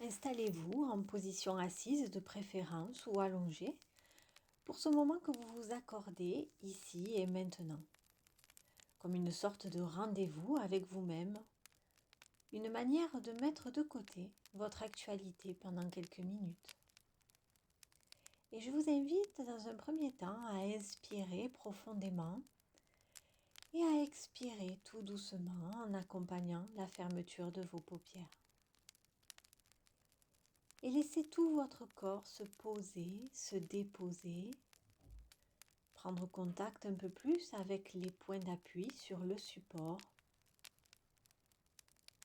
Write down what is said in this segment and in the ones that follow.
Installez-vous en position assise de préférence ou allongée pour ce moment que vous vous accordez ici et maintenant, comme une sorte de rendez-vous avec vous-même, une manière de mettre de côté votre actualité pendant quelques minutes. Et je vous invite dans un premier temps à inspirer profondément et à expirer tout doucement en accompagnant la fermeture de vos paupières. Et laissez tout votre corps se poser, se déposer, prendre contact un peu plus avec les points d'appui sur le support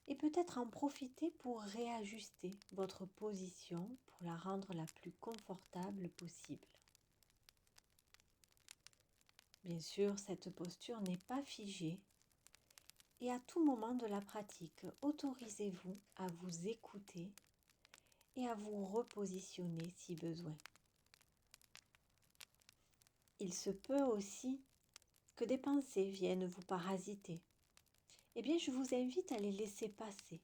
et peut-être en profiter pour réajuster votre position pour la rendre la plus confortable possible. Bien sûr, cette posture n'est pas figée et à tout moment de la pratique, autorisez-vous à vous écouter et à vous repositionner si besoin. Il se peut aussi que des pensées viennent vous parasiter. Eh bien, je vous invite à les laisser passer,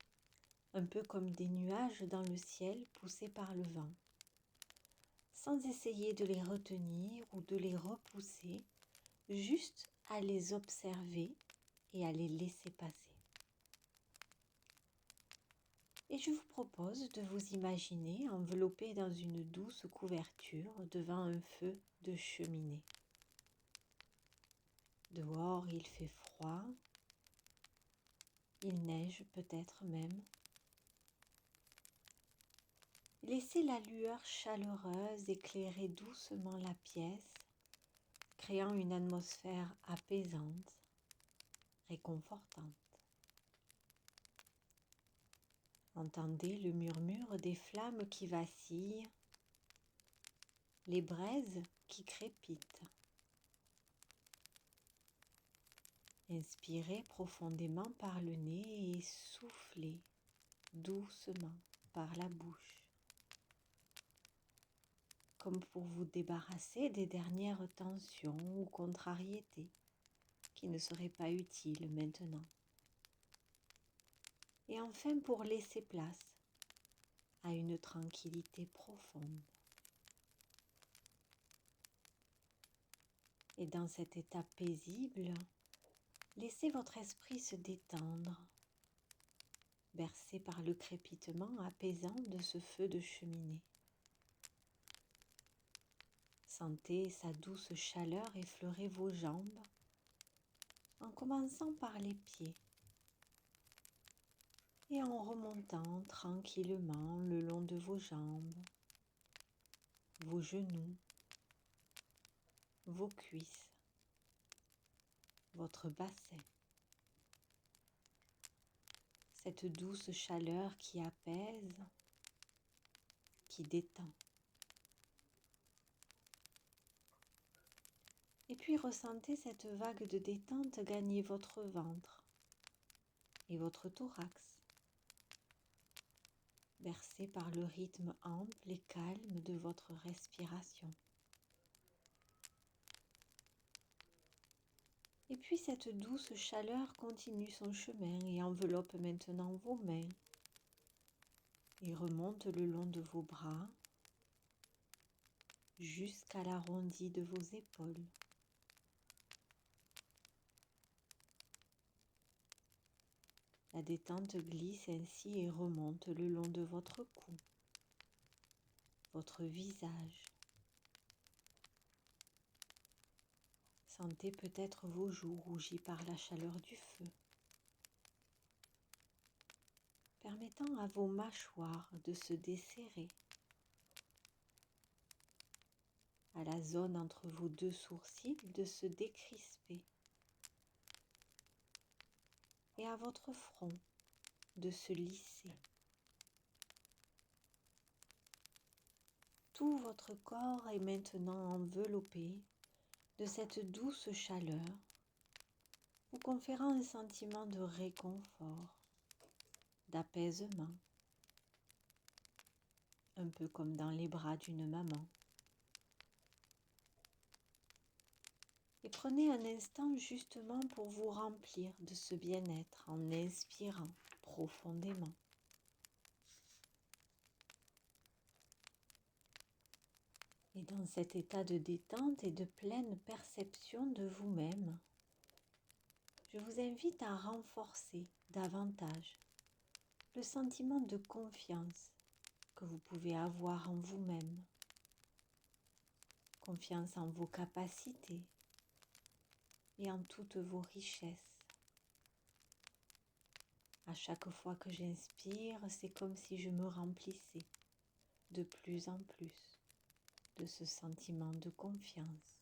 un peu comme des nuages dans le ciel poussés par le vent, sans essayer de les retenir ou de les repousser, juste à les observer et à les laisser passer. Et je vous propose de vous imaginer enveloppé dans une douce couverture devant un feu de cheminée. Dehors, il fait froid, il neige peut-être même. Laissez la lueur chaleureuse éclairer doucement la pièce, créant une atmosphère apaisante, réconfortante. Entendez le murmure des flammes qui vacillent, les braises qui crépitent. Inspirez profondément par le nez et soufflez doucement par la bouche, comme pour vous débarrasser des dernières tensions ou contrariétés qui ne seraient pas utiles maintenant. Et enfin pour laisser place à une tranquillité profonde. Et dans cet état paisible, laissez votre esprit se détendre, bercé par le crépitement apaisant de ce feu de cheminée. Sentez sa douce chaleur effleurer vos jambes, en commençant par les pieds et en remontant tranquillement le long de vos jambes, vos genoux, vos cuisses, votre bassin. Cette douce chaleur qui apaise, qui détend. Et puis ressentez cette vague de détente gagner votre ventre et votre thorax, bercé par le rythme ample et calme de votre respiration. Et puis cette douce chaleur continue son chemin et enveloppe maintenant vos mains et remonte le long de vos bras jusqu'à l'arrondi de vos épaules. La détente glisse ainsi et remonte le long de votre cou, votre visage. Sentez peut-être vos joues rougies par la chaleur du feu, permettant à vos mâchoires de se desserrer, à la zone entre vos deux sourcils de se décrisper et à votre front de se lisser. Tout votre corps est maintenant enveloppé de cette douce chaleur, vous conférant un sentiment de réconfort, d'apaisement, un peu comme dans les bras d'une maman. Et prenez un instant justement pour vous remplir de ce bien-être en inspirant profondément. Et dans cet état de détente et de pleine perception de vous-même, je vous invite à renforcer davantage le sentiment de confiance que vous pouvez avoir en vous-même, confiance en vos capacités et en toutes vos richesses. À chaque fois que j'inspire, c'est comme si je me remplissais de plus en plus de ce sentiment de confiance.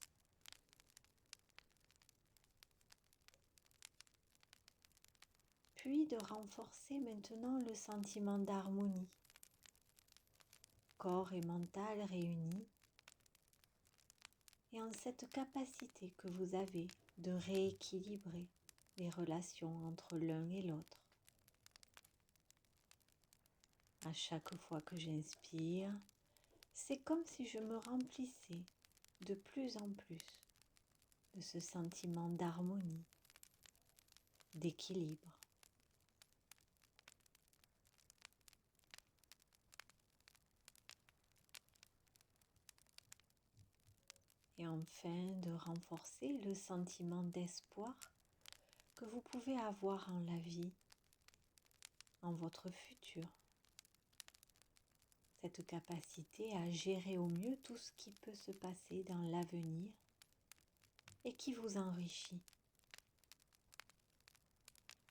Puis de renforcer maintenant le sentiment d'harmonie, corps et mental réunis, et en cette capacité que vous avez de rééquilibrer les relations entre l'un et l'autre. À chaque fois que j'inspire, c'est comme si je me remplissais de plus en plus de ce sentiment d'harmonie, d'équilibre. Et enfin de renforcer le sentiment d'espoir que vous pouvez avoir en la vie, en votre futur. Cette capacité à gérer au mieux tout ce qui peut se passer dans l'avenir et qui vous enrichit.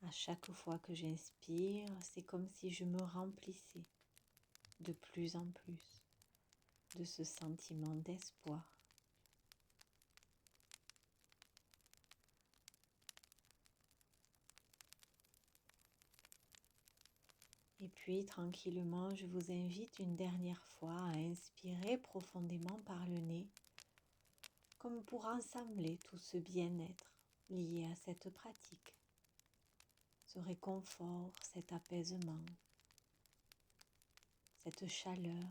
À chaque fois que j'inspire, c'est comme si je me remplissais de plus en plus de ce sentiment d'espoir. Et puis, tranquillement, je vous invite une dernière fois à inspirer profondément par le nez, comme pour ensembler tout ce bien-être lié à cette pratique, ce réconfort, cet apaisement, cette chaleur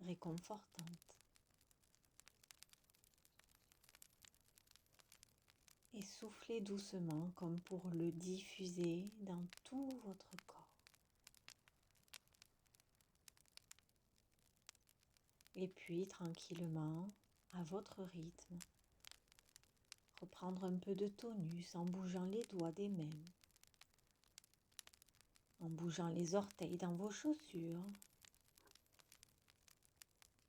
réconfortante. Et soufflez doucement comme pour le diffuser dans tout votre corps. Et puis, tranquillement, à votre rythme, reprendre un peu de tonus en bougeant les doigts des mains, en bougeant les orteils dans vos chaussures,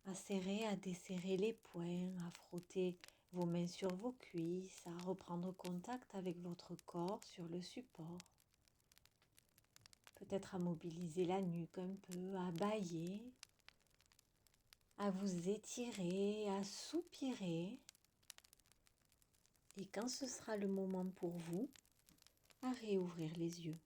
à serrer, à desserrer les poings, à frotter vos mains sur vos cuisses, à reprendre contact avec votre corps sur le support. Peut-être à mobiliser la nuque un peu, à bâiller, à vous étirer, à soupirer. Et quand ce sera le moment pour vous, à réouvrir les yeux.